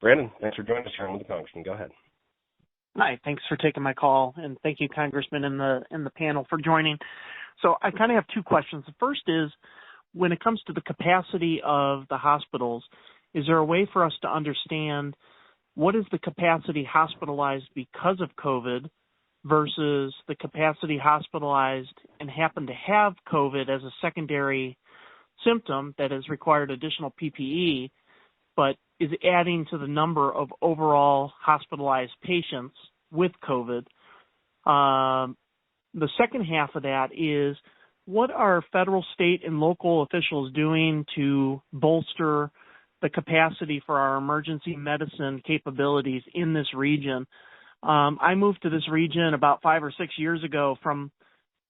Brandon, thanks for joining us here with the Congressman. Go ahead. Hi, thanks for taking my call, and thank you, Congressman, and the panel for joining. So I kind of have two questions. The first is, when it comes to the capacity of the hospitals, is there a way for us to understand what is the capacity hospitalized because of COVID versus the capacity hospitalized and happen to have COVID as a secondary symptom that has required additional PPE, but is adding to the number of overall hospitalized patients with COVID? The second half of that is, what are federal, state, and local officials doing to bolster the capacity for our emergency medicine capabilities in this region? I moved to this region about 5 or 6 years ago from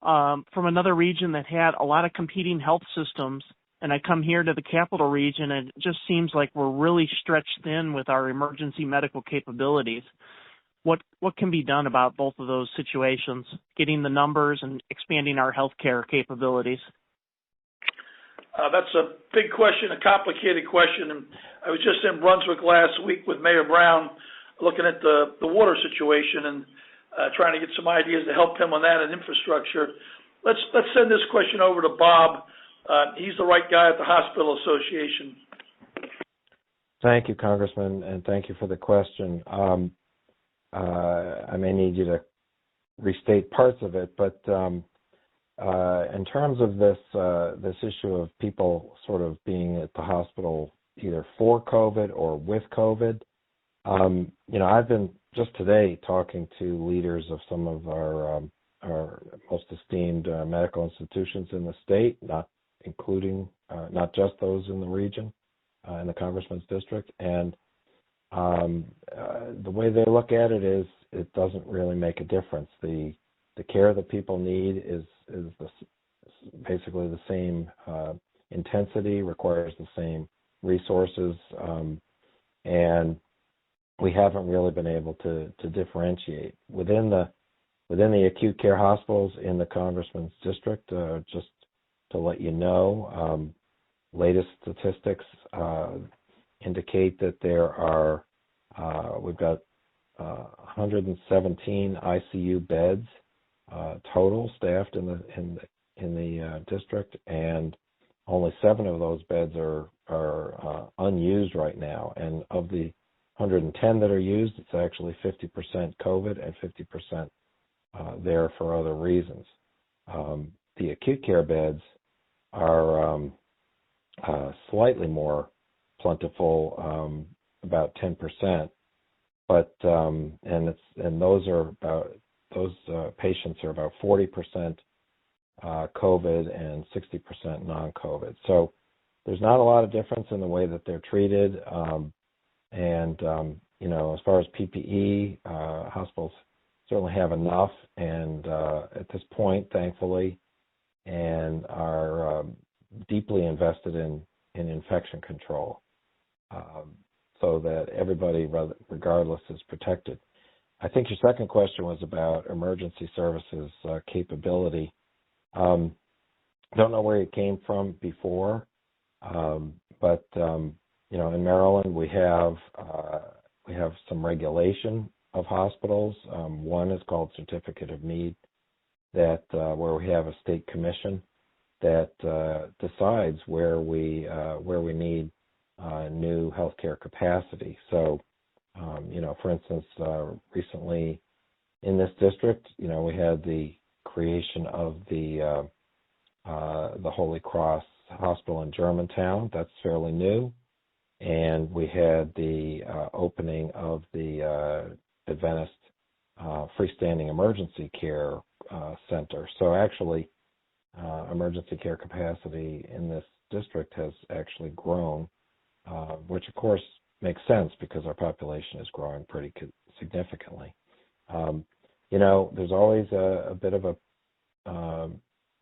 another region that had a lot of competing health systems, and I come here to the capital region, and it just seems like we're really stretched thin with our emergency medical capabilities. What can be done about both of those situations, getting the numbers and expanding our healthcare capabilities? That's a big question, a complicated question. And I was just in Brunswick last week with Mayor Brown looking at the water situation and trying to get some ideas to help him on that and infrastructure. Let's send this question over to Bob. He's the right guy at the Hospital Association. Thank you, Congressman, and thank you for the question. I may need you to restate parts of it, but in terms of this issue of people sort of being at the hospital either for COVID or with COVID, I've been just today talking to leaders of some of our most esteemed medical institutions in the state, not just those in the region, in the Congressman's district, and the way they look at it is it doesn't really make a difference. The care that people need is basically the same intensity, requires the same resources, and we haven't really been able to differentiate within the acute care hospitals in the Congressman's district. Just to let you know, latest statistics indicate that we've got 117 ICU beds total staffed in the district, and only 7 of those beds are unused right now. And of the 110 that are used, it's actually 50% COVID and 50% there for other reasons. The acute care beds are slightly more plentiful, about 10%, but and those patients are about 40% COVID and 60% non-COVID. So there's not a lot of difference in the way that they're treated. As far as PPE, hospitals certainly have enough, and at this point, thankfully, and are deeply invested in infection control, so that everybody, regardless, is protected. I think your second question was about emergency services capability. Don't know where it came from before, but in Maryland we have some regulation of hospitals. One is called Certificate of Need, that where we have a state commission that decides where we need new healthcare capacity. So, for instance, recently in this district, we had the creation of the Holy Cross Hospital in Germantown. That's fairly new. And we had the opening of the Adventist freestanding emergency care center. So actually, emergency care capacity in this district has actually grown, which of course makes sense because our population is growing pretty significantly. There's always a bit of a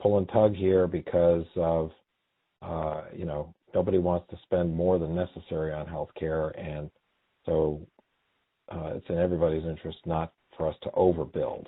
pull and tug here because of, nobody wants to spend more than necessary on health care, and so it's in everybody's interest not for us to overbuild.